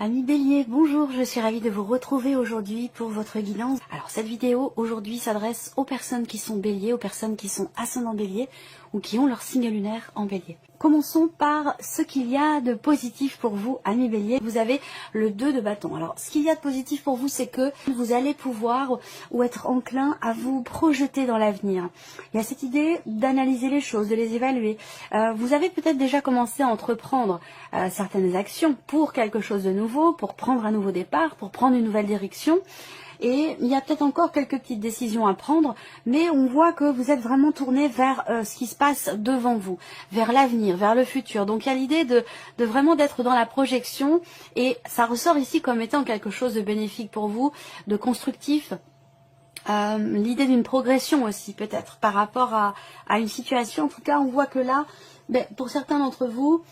Amis Bélier, bonjour, je suis ravie de vous retrouver aujourd'hui pour votre guidance. Alors cette vidéo aujourd'hui s'adresse aux personnes qui sont Bélier, aux personnes qui sont ascendant Bélier ou qui ont leur signe lunaire en Bélier. Commençons par ce qu'il y a de positif pour vous, amis Bélier. Vous avez le 2 de bâton. Alors ce qu'il y a de positif pour vous, c'est que vous allez pouvoir ou être enclin à vous projeter dans l'avenir. Il y a cette idée d'analyser les choses, de les évaluer. Vous avez peut-être déjà commencé à entreprendre certaines actions pour quelque chose de nouveau, pour prendre un nouveau départ, pour prendre une nouvelle direction. Et il y a peut-être encore quelques petites décisions à prendre, mais on voit que vous êtes vraiment tourné vers ce qui se passe devant vous, vers l'avenir, vers le futur. Donc il y a l'idée de vraiment d'être dans la projection, et ça ressort ici comme étant quelque chose de bénéfique pour vous, de constructif. L'idée d'une progression aussi peut-être par rapport à une situation. En tout cas, on voit que là, pour certains d'entre vous,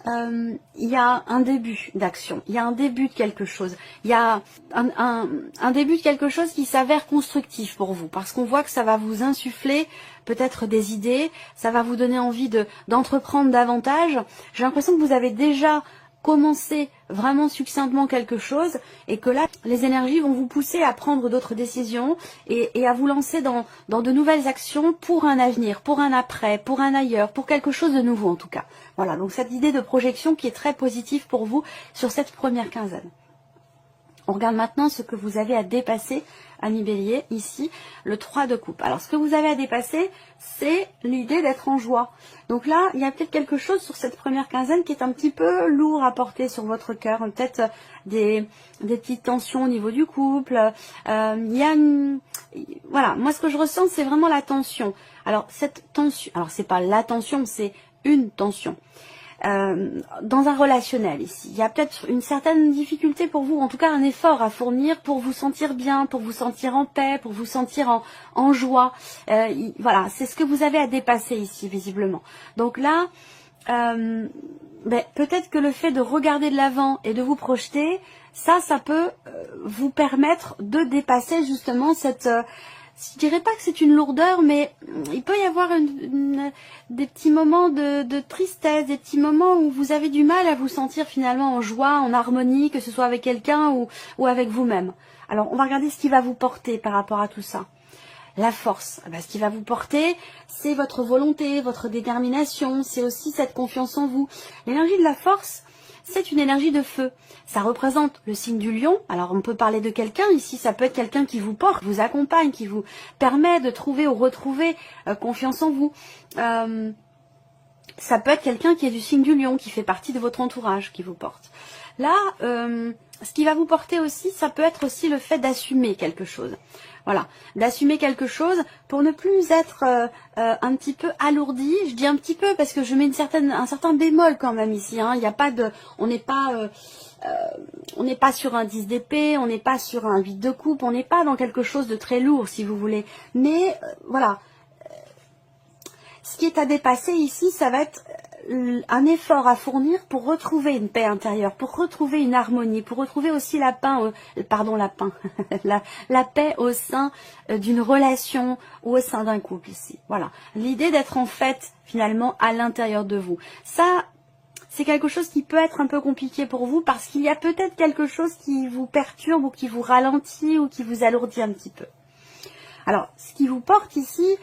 il y a un début d'action, il y a un début de quelque chose, il y a un début de quelque chose qui s'avère constructif pour vous, parce qu'on voit que ça va vous insuffler peut-être des idées, ça va vous donner envie d'entreprendre davantage. J'ai l'impression que vous avez déjà commencé vraiment succinctement quelque chose, et que là, les énergies vont vous pousser à prendre d'autres décisions et à vous lancer dans de nouvelles actions pour un avenir, pour un après, pour un ailleurs, pour quelque chose de nouveau en tout cas. Voilà, donc cette idée de projection qui est très positive pour vous sur cette première quinzaine. On regarde maintenant ce que vous avez à dépasser, amis Bélier, ici, le 3 de coupe. Alors, ce que vous avez à dépasser, c'est l'idée d'être en joie. Donc là, il y a peut-être quelque chose sur cette première quinzaine qui est un petit peu lourd à porter sur votre cœur. Peut-être des petites tensions au niveau du couple. Il y a voilà, moi ce que je ressens, c'est vraiment la tension. Alors, cette tension, alors c'est pas la tension, c'est une tension. Dans un relationnel ici, il y a peut-être une certaine difficulté pour vous, en tout cas un effort à fournir pour vous sentir bien, pour vous sentir en paix, pour vous sentir en joie. Voilà, c'est ce que vous avez à dépasser ici visiblement. Donc là, peut-être que le fait de regarder de l'avant et de vous projeter, ça peut vous permettre de dépasser justement cette... je dirais pas que c'est une lourdeur, mais il peut y avoir des petits moments de tristesse, des petits moments où vous avez du mal à vous sentir finalement en joie, en harmonie, que ce soit avec quelqu'un ou avec vous-même. Alors, on va regarder ce qui va vous porter par rapport à tout ça. La force, ce qui va vous porter, c'est votre volonté, votre détermination, c'est aussi cette confiance en vous. L'énergie de la force, c'est une énergie de feu. Ça représente le signe du lion. Alors on peut parler de quelqu'un ici, ça peut être quelqu'un qui vous porte, vous accompagne, qui vous permet de trouver ou retrouver confiance en vous. Ça peut être quelqu'un qui est du signe du lion, qui fait partie de votre entourage, qui vous porte. Là, ce qui va vous porter aussi, ça peut être aussi le fait d'assumer quelque chose. Voilà, d'assumer quelque chose pour ne plus être un petit peu alourdi. Je dis un petit peu parce que je mets un certain bémol quand même ici. Il y a pas de, on n'est pas sur un 10 d'épée, on n'est pas sur un 8 de coupe, on n'est pas dans quelque chose de très lourd si vous voulez. Mais voilà, ce qui est à dépasser ici, ça va être un effort à fournir pour retrouver une paix intérieure, pour retrouver une harmonie, pour retrouver aussi la paix au sein d'une relation ou au sein d'un couple ici. Voilà, l'idée d'être en fait finalement à l'intérieur de vous. Ça, c'est quelque chose qui peut être un peu compliqué pour vous parce qu'il y a peut-être quelque chose qui vous perturbe ou qui vous ralentit ou qui vous alourdit un petit peu. Alors, ce qui vous porte ici,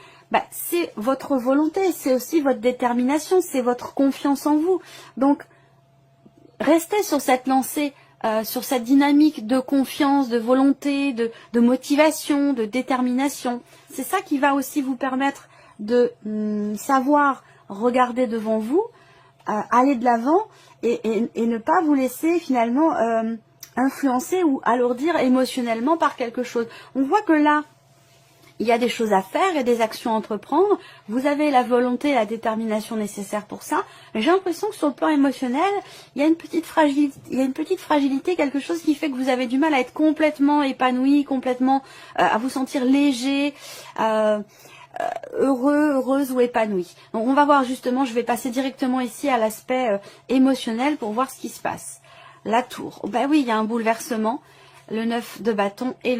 c'est votre volonté, c'est aussi votre détermination, c'est votre confiance en vous. Donc, restez sur cette lancée, sur cette dynamique de confiance, de volonté, de motivation, de détermination. C'est ça qui va aussi vous permettre de savoir regarder devant vous, aller de l'avant et ne pas vous laisser finalement influencer ou alourdir émotionnellement par quelque chose. On voit que là, il y a des choses à faire et des actions à entreprendre. Vous avez la volonté et la détermination nécessaires pour ça. Mais j'ai l'impression que sur le plan émotionnel, il y a une petite fragilité, quelque chose qui fait que vous avez du mal à être complètement épanoui, complètement à vous sentir léger, heureux, heureuse ou épanoui. Donc on va voir justement, je vais passer directement ici à l'aspect émotionnel pour voir ce qui se passe. La tour. Oui, il y a un bouleversement. Le 9 de bâton et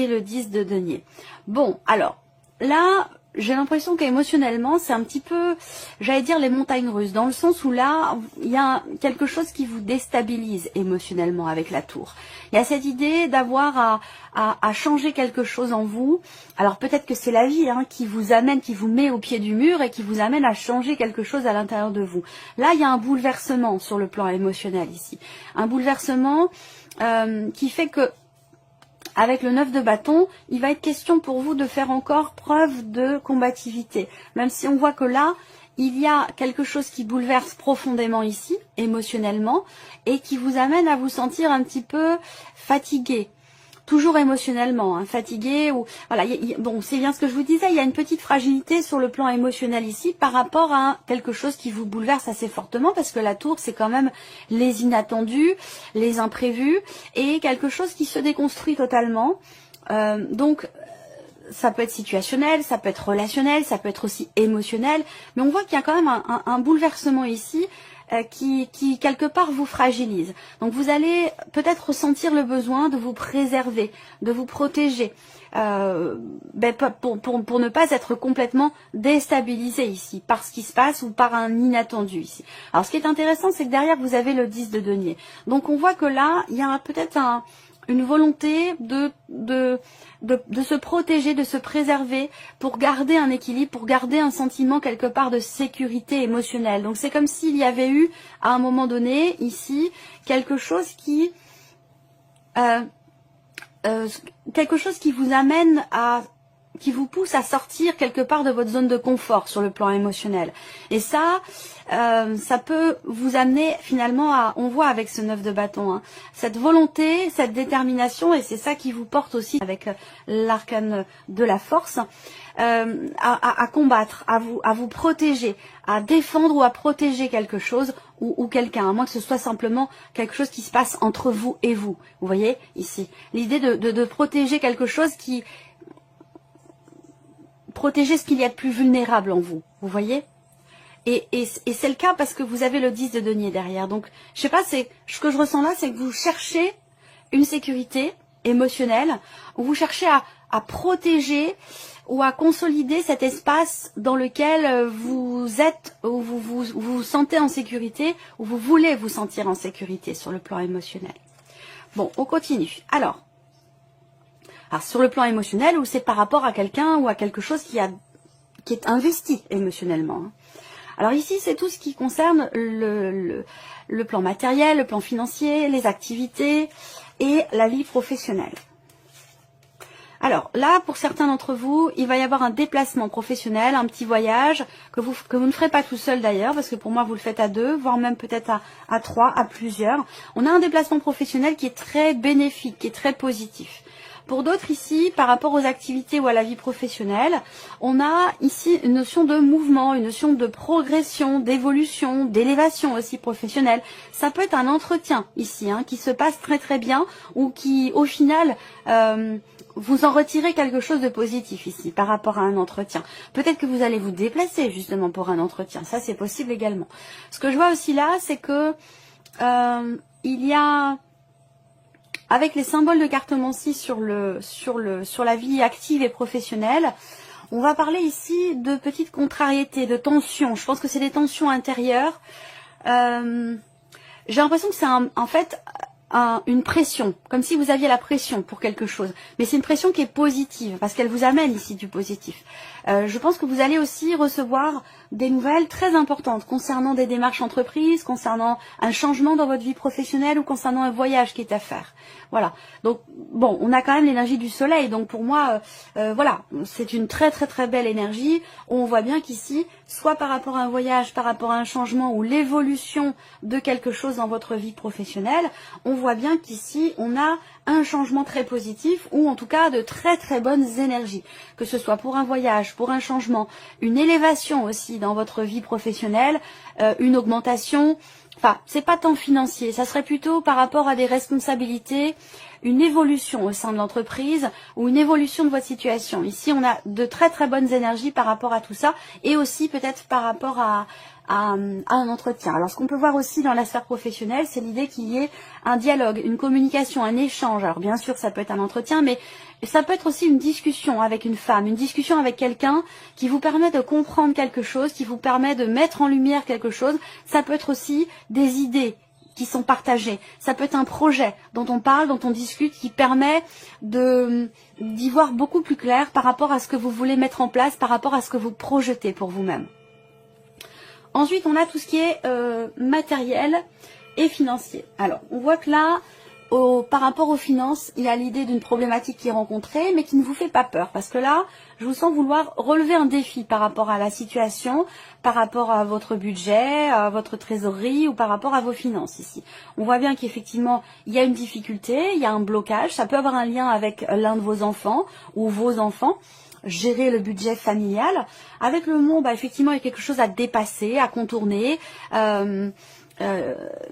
le 10 de denier. Bon, alors, là, j'ai l'impression qu'émotionnellement, c'est un petit peu, j'allais dire, les montagnes russes, dans le sens où là, il y a quelque chose qui vous déstabilise émotionnellement avec la tour. Il y a cette idée d'avoir à changer quelque chose en vous. Alors peut-être que c'est la vie qui vous amène, qui vous met au pied du mur et qui vous amène à changer quelque chose à l'intérieur de vous. Là, il y a un bouleversement sur le plan émotionnel ici. Un bouleversement qui fait que avec le 9 de bâton, il va être question pour vous de faire encore preuve de combativité. Même si on voit que là, il y a quelque chose qui bouleverse profondément ici, émotionnellement, et qui vous amène à vous sentir un petit peu fatigué. Toujours émotionnellement, fatigué. Ou voilà. Bon, c'est bien ce que je vous disais, il y a une petite fragilité sur le plan émotionnel ici par rapport à quelque chose qui vous bouleverse assez fortement, parce que la tour, c'est quand même les inattendus, les imprévus, et quelque chose qui se déconstruit totalement. Donc, ça peut être situationnel, ça peut être relationnel, ça peut être aussi émotionnel, mais on voit qu'il y a quand même un bouleversement ici qui quelque part vous fragilise. Donc vous allez peut-être ressentir le besoin de vous préserver, de vous protéger, pour ne pas être complètement déstabilisé ici par ce qui se passe ou par un inattendu ici. Alors ce qui est intéressant, c'est que derrière vous avez le 10 de denier. Donc on voit que là, il y a peut-être une volonté de se protéger, de se préserver pour garder un équilibre, pour garder un sentiment quelque part de sécurité émotionnelle. Donc c'est comme s'il y avait eu à un moment donné ici quelque chose qui vous amène qui vous pousse à sortir quelque part de votre zone de confort sur le plan émotionnel. Et ça peut vous amener finalement on voit avec ce 9 de bâton, cette volonté, cette détermination, et c'est ça qui vous porte aussi avec l'arcane de la force, à combattre, à vous protéger, à défendre ou à protéger quelque chose ou quelqu'un, à moins que ce soit simplement quelque chose qui se passe entre vous et vous. Vous voyez ici, l'idée de protéger quelque chose protéger ce qu'il y a de plus vulnérable en vous, vous voyez, et c'est le cas parce que vous avez le 10 de denier derrière. Donc, je sais pas, ce que je ressens là, c'est que vous cherchez une sécurité émotionnelle, ou vous cherchez à protéger ou à consolider cet espace dans lequel vous êtes, où vous sentez en sécurité, où vous voulez vous sentir en sécurité sur le plan émotionnel. Bon, on continue. Alors, sur le plan émotionnel, ou c'est par rapport à quelqu'un ou à quelque chose qui est investi émotionnellement. Alors ici, c'est tout ce qui concerne le plan matériel, le plan financier, les activités et la vie professionnelle. Alors là, pour certains d'entre vous, il va y avoir un déplacement professionnel, un petit voyage que vous ne ferez pas tout seul d'ailleurs, parce que pour moi, vous le faites à deux, voire même peut-être à trois, à plusieurs. On a un déplacement professionnel qui est très bénéfique, qui est très positif. Pour d'autres ici, par rapport aux activités ou à la vie professionnelle, on a ici une notion de mouvement, une notion de progression, d'évolution, d'élévation aussi professionnelle. Ça peut être un entretien ici, qui se passe très très bien, ou qui au final vous en retirez quelque chose de positif ici par rapport à un entretien. Peut-être que vous allez vous déplacer justement pour un entretien, ça c'est possible également. Ce que je vois aussi là, c'est que il y a, avec les symboles de cartomancie sur la vie active et professionnelle, on va parler ici de petites contrariétés, de tensions. Je pense que c'est des tensions intérieures. J'ai l'impression que c'est en fait une pression, comme si vous aviez la pression pour quelque chose. Mais c'est une pression qui est positive, parce qu'elle vous amène ici du positif. Je pense que vous allez aussi recevoir des nouvelles très importantes concernant des démarches entreprises, concernant un changement dans votre vie professionnelle ou concernant un voyage qui est à faire. Voilà. Donc, bon, on a quand même l'énergie du soleil. Donc, pour moi, voilà, c'est une très très très belle énergie. On voit bien qu'ici, soit par rapport à un voyage, par rapport à un changement ou l'évolution de quelque chose dans votre vie professionnelle, on voit bien qu'ici, on a un changement très positif, ou en tout cas de très très bonnes énergies, que ce soit pour un voyage, pour un changement, une élévation aussi dans votre vie professionnelle, une augmentation. Enfin, c'est pas tant financier, ça serait plutôt par rapport à des responsabilités, une évolution au sein de l'entreprise ou une évolution de votre situation. Ici, on a de très très bonnes énergies par rapport à tout ça, et aussi peut-être par rapport à un entretien. Alors ce qu'on peut voir aussi dans la sphère professionnelle, c'est l'idée qu'il y ait un dialogue, une communication, un échange. Alors bien sûr, ça peut être un entretien, mais ça peut être aussi une discussion avec une femme, une discussion avec quelqu'un qui vous permet de comprendre quelque chose, qui vous permet de mettre en lumière quelque chose. Ça peut être aussi des idées qui sont partagées. Ça peut être un projet dont on parle, dont on discute, qui permet d'y voir beaucoup plus clair par rapport à ce que vous voulez mettre en place, par rapport à ce que vous projetez pour vous-même. Ensuite, on a tout ce qui est matériel et financier. Alors, on voit que là, par rapport aux finances, il y a l'idée d'une problématique qui est rencontrée, mais qui ne vous fait pas peur. Parce que là, je vous sens vouloir relever un défi par rapport à la situation, par rapport à votre budget, à votre trésorerie ou par rapport à vos finances ici. On voit bien qu'effectivement, il y a une difficulté, il y a un blocage. Ça peut avoir un lien avec l'un de vos enfants ou vos enfants. Gérer le budget familial. Avec le mot, effectivement, il y a quelque chose à dépasser, à contourner.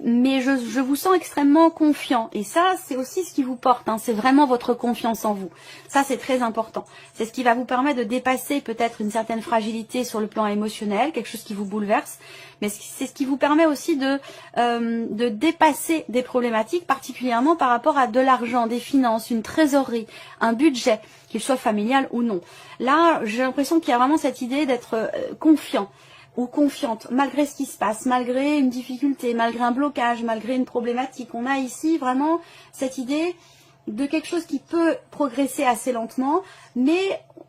Mais je vous sens extrêmement confiant et ça c'est aussi ce qui vous porte, c'est vraiment votre confiance en vous, ça c'est très important, c'est ce qui va vous permettre de dépasser peut-être une certaine fragilité sur le plan émotionnel, quelque chose qui vous bouleverse, mais c'est ce qui vous permet aussi de dépasser des problématiques, particulièrement par rapport à de l'argent, des finances, une trésorerie, un budget, qu'il soit familial ou non. Là j'ai l'impression qu'il y a vraiment cette idée d'être confiant ou confiante, malgré ce qui se passe, malgré une difficulté, malgré un blocage, malgré une problématique. On a ici vraiment cette idée de quelque chose qui peut progresser assez lentement, mais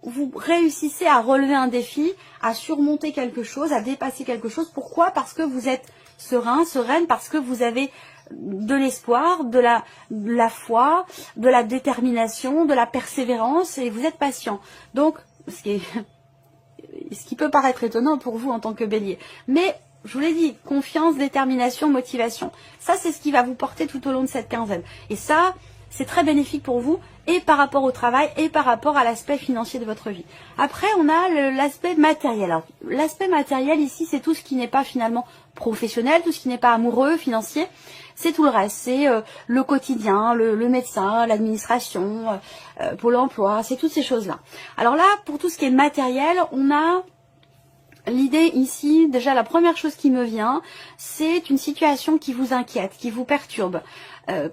vous réussissez à relever un défi, à surmonter quelque chose, à dépasser quelque chose. Pourquoi? Parce que vous êtes serein, sereine, parce que vous avez de l'espoir, de la foi, de la détermination, de la persévérance, et vous êtes patient. Donc, ce qui peut paraître étonnant pour vous en tant que bélier. Mais, je vous l'ai dit, confiance, détermination, motivation. Ça, c'est ce qui va vous porter tout au long de cette quinzaine. Et ça, c'est très bénéfique pour vous, et par rapport au travail, et par rapport à l'aspect financier de votre vie. Après, on a l'aspect matériel. Alors, l'aspect matériel, ici, c'est tout ce qui n'est pas finalement professionnel, tout ce qui n'est pas amoureux, financier. C'est tout le reste, c'est le quotidien, le médecin, l'administration, Pôle emploi, c'est toutes ces choses-là. Alors là, pour tout ce qui est matériel, on a l'idée ici, déjà la première chose qui me vient, c'est une situation qui vous inquiète, qui vous perturbe.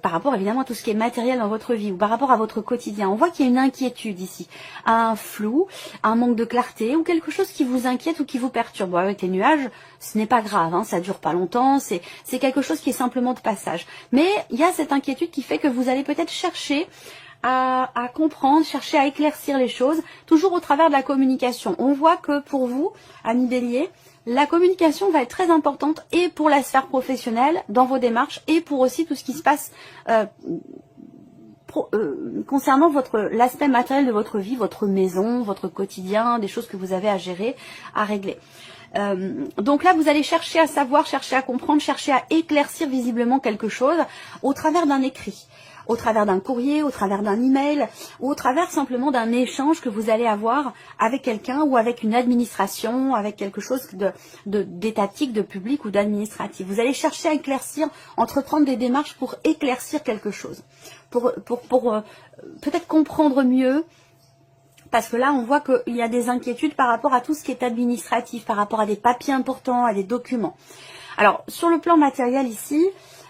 Par rapport évidemment à tout ce qui est matériel dans votre vie ou par rapport à votre quotidien. On voit qu'il y a une inquiétude ici, un flou, un manque de clarté ou quelque chose qui vous inquiète ou qui vous perturbe. Bon, avec les nuages, ce n'est pas grave, ça dure pas longtemps, c'est quelque chose qui est simplement de passage. Mais il y a cette inquiétude qui fait que vous allez peut-être chercher à comprendre, chercher à éclaircir les choses, toujours au travers de la communication. On voit que pour vous, amis bélier, la communication va être très importante et pour la sphère professionnelle, dans vos démarches, et pour aussi tout ce qui se passe concernant l'aspect matériel de votre vie, votre maison, votre quotidien, des choses que vous avez à gérer, à régler. Donc là, vous allez chercher à savoir, chercher à comprendre, chercher à éclaircir visiblement quelque chose au travers d'un écrit, au travers d'un courrier, au travers d'un email, ou au travers simplement d'un échange que vous allez avoir avec quelqu'un ou avec une administration, avec quelque chose d'étatique, de public ou d'administratif. Vous allez chercher à éclaircir, entreprendre des démarches pour éclaircir quelque chose, pour peut-être comprendre mieux. Parce que là, on voit qu'il y a des inquiétudes par rapport à tout ce qui est administratif, par rapport à des papiers importants, à des documents. Alors, sur le plan matériel ici,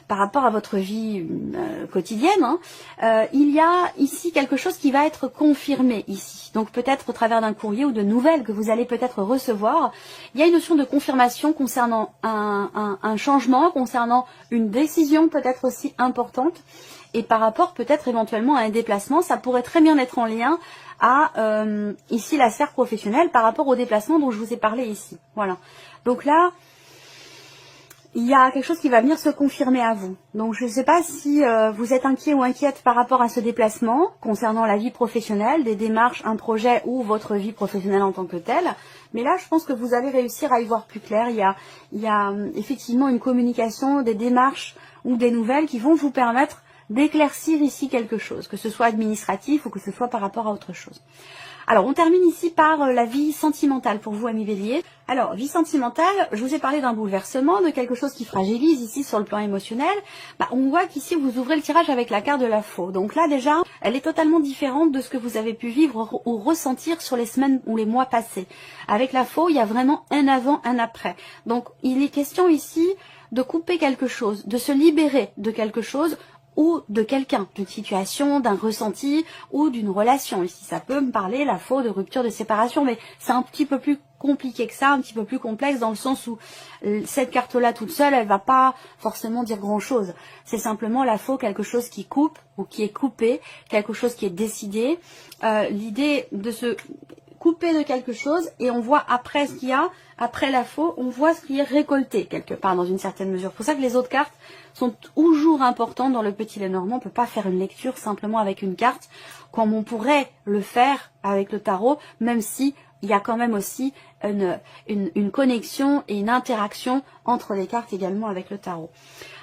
par rapport à votre vie quotidienne, il y a ici quelque chose qui va être confirmé ici. Donc peut-être au travers d'un courrier ou de nouvelles que vous allez peut-être recevoir, il y a une notion de confirmation concernant un changement, concernant une décision peut-être aussi importante. Et par rapport peut-être éventuellement à un déplacement, ça pourrait très bien être en lien à ici la sphère professionnelle par rapport au déplacement dont je vous ai parlé ici. Voilà. Donc là, il y a quelque chose qui va venir se confirmer à vous. Donc je ne sais pas si vous êtes inquiet ou inquiète par rapport à ce déplacement concernant la vie professionnelle, des démarches, un projet ou votre vie professionnelle en tant que telle. Mais là, je pense que vous allez réussir à y voir plus clair. Il y a effectivement une communication, des démarches ou des nouvelles qui vont vous permettre d'éclaircir ici quelque chose, que ce soit administratif ou que ce soit par rapport à autre chose. Alors, on termine ici par la vie sentimentale pour vous, amis Bélier. Alors, vie sentimentale, je vous ai parlé d'un bouleversement, de quelque chose qui fragilise ici sur le plan émotionnel. On voit qu'ici, vous ouvrez le tirage avec la carte de la faux. Donc là, déjà, elle est totalement différente de ce que vous avez pu vivre ou ressentir sur les semaines ou les mois passés. Avec la faux, il y a vraiment un avant, un après. Donc, il est question ici de couper quelque chose, de se libérer de quelque chose ou de quelqu'un, d'une situation, d'un ressenti ou d'une relation. Ici, ça peut me parler, la faux, de rupture, de séparation, mais c'est un petit peu plus compliqué que ça, un petit peu plus complexe dans le sens où cette carte-là toute seule, elle va pas forcément dire grand-chose. C'est simplement la faux, quelque chose qui coupe ou qui est coupé, quelque chose qui est décidé. L'idée de se couper de quelque chose et on voit après ce qu'il y a, après la faux, on voit ce qui est récolté quelque part dans une certaine mesure. C'est pour ça que les autres cartes sont toujours importantes dans le Petit Lenormand. On ne peut pas faire une lecture simplement avec une carte comme on pourrait le faire avec le tarot, même si il y a quand même aussi une connexion et une interaction entre les cartes également avec le tarot.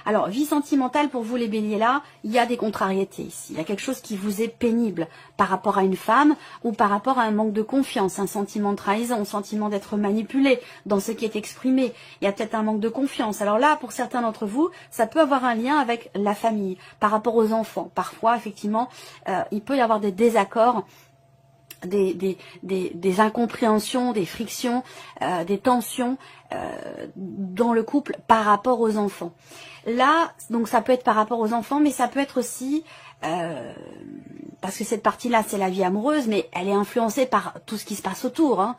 Alors, vie sentimentale pour vous les béliers là, il y a des contrariétés ici. Il y a quelque chose qui vous est pénible par rapport à une femme ou par rapport à un manque de confiance, un sentiment de trahison, un sentiment d'être manipulé dans ce qui est exprimé. Il y a peut-être un manque de confiance. Alors là, pour certains d'entre vous, ça peut avoir un lien avec la famille, par rapport aux enfants. Parfois, effectivement, il peut y avoir des désaccords, des incompréhensions, des frictions, des tensions dans le couple par rapport aux enfants. Là, donc ça peut être par rapport aux enfants, mais ça peut être aussi parce que cette partie-là, c'est la vie amoureuse, mais elle est influencée par tout ce qui se passe autour, hein,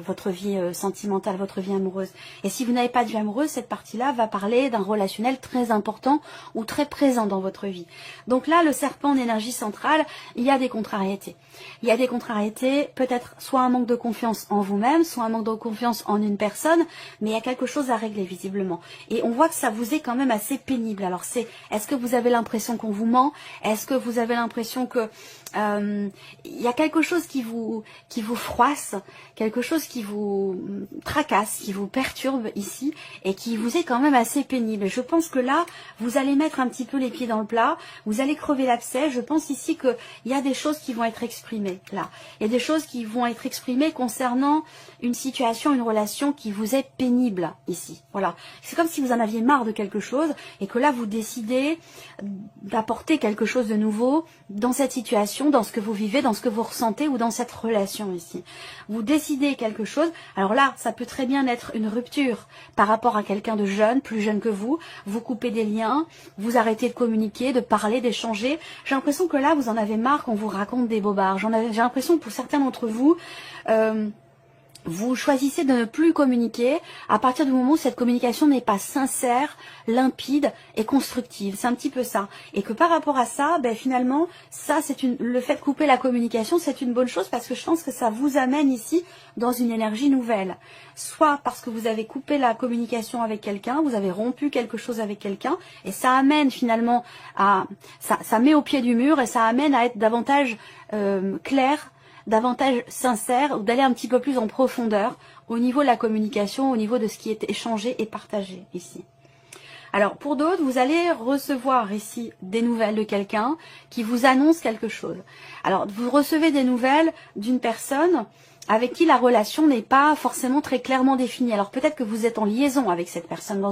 votre vie sentimentale, votre vie amoureuse. Et si vous n'avez pas de vie amoureuse, cette partie-là va parler d'un relationnel très important ou très présent dans votre vie. Donc là, le serpent en énergie centrale, il y a des contrariétés. Il y a des contrariétés, peut-être soit un manque de confiance en vous-même, soit un manque de confiance en une personne, mais il y a quelque chose à régler visiblement. Et on voit que ça vous est quand même assez pénible. Alors est-ce que vous avez l'impression qu'on vous ment? Est-ce que vous avez l'impression que il y a quelque chose qui vous froisse, quelque chose qui vous tracasse, qui vous perturbe ici et qui vous est quand même assez pénible. Je pense que là, vous allez mettre un petit peu les pieds dans le plat, vous allez crever l'abcès. Je pense ici qu'il y a des choses qui vont être exprimées là. Il y a des choses qui vont être exprimées concernant une situation, une relation qui vous est pénible ici. Voilà. C'est comme si vous en aviez marre de quelque chose et que là, vous décidez d'apporter quelque chose de nouveau dans cette situation, dans ce que vous vivez, dans ce que vous ressentez ou dans cette relation ici. Vous décidez quelque chose. Alors là, ça peut très bien être une rupture par rapport à quelqu'un de jeune, plus jeune que vous. Vous coupez des liens, vous arrêtez de communiquer, de parler, d'échanger. J'ai l'impression que là, vous en avez marre qu'on vous raconte des bobards. J'ai l'impression que pour certains d'entre vous, vous choisissez de ne plus communiquer à partir du moment où cette communication n'est pas sincère, limpide et constructive. C'est un petit peu ça. Et que par rapport à ça, finalement, ça le fait de couper la communication, c'est une bonne chose parce que je pense que ça vous amène ici dans une énergie nouvelle. Soit parce que vous avez coupé la communication avec quelqu'un, vous avez rompu quelque chose avec quelqu'un et ça amène finalement à... ça met au pied du mur et ça amène à être davantage clair, davantage sincère, ou d'aller un petit peu plus en profondeur au niveau de la communication, au niveau de ce qui est échangé et partagé ici. Alors pour d'autres, vous allez recevoir ici des nouvelles de quelqu'un qui vous annonce quelque chose. Alors vous recevez des nouvelles d'une personne avec qui la relation n'est pas forcément très clairement définie. Alors peut-être que vous êtes en liaison avec cette personne,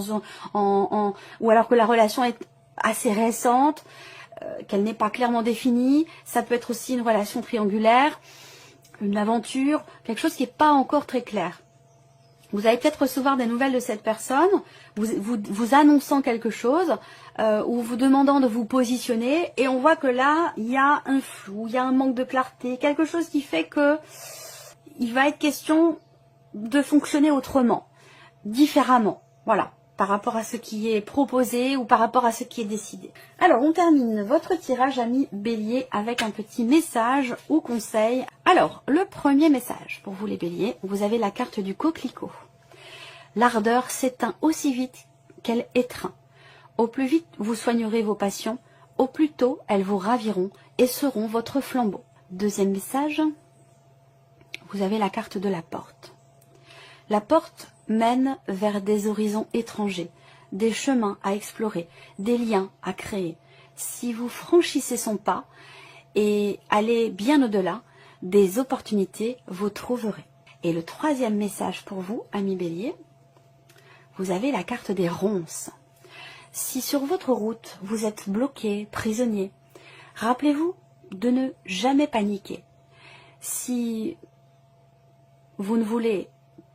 ou alors que la relation est assez récente, qu'elle n'est pas clairement définie. Ça peut être aussi une relation triangulaire, une aventure, quelque chose qui n'est pas encore très clair. Vous allez peut-être recevoir des nouvelles de cette personne, vous annonçant quelque chose, ou vous demandant de vous positionner, et on voit que là, il y a un flou, il y a un manque de clarté, quelque chose qui fait que il va être question de fonctionner autrement, différemment, voilà, par rapport à ce qui est proposé ou par rapport à ce qui est décidé. Alors, on termine votre tirage, amis béliers, avec un petit message ou conseil. Alors, le premier message pour vous les béliers, vous avez la carte du coquelicot. L'ardeur s'éteint aussi vite qu'elle étreint. Au plus vite vous soignerez vos passions, au plus tôt elles vous raviront et seront votre flambeau. Deuxième message, vous avez la carte de la porte. La porte mène vers des horizons étrangers, des chemins à explorer, des liens à créer. Si vous franchissez son pas et allez bien au-delà, des opportunités, vous trouverez. Et le troisième message pour vous, amis Bélier, vous avez la carte des ronces. Si sur votre route, vous êtes bloqué, prisonnier, rappelez-vous de ne jamais paniquer. Si vous ne voulez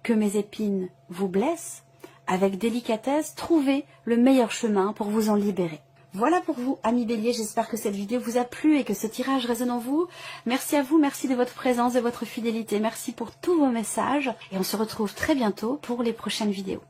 que mes épines vous blessent, avec délicatesse, trouvez le meilleur chemin pour vous en libérer. Voilà pour vous, amis Bélier, j'espère que cette vidéo vous a plu et que ce tirage résonne en vous. Merci à vous, merci de votre présence, de votre fidélité, merci pour tous vos messages et on se retrouve très bientôt pour les prochaines vidéos.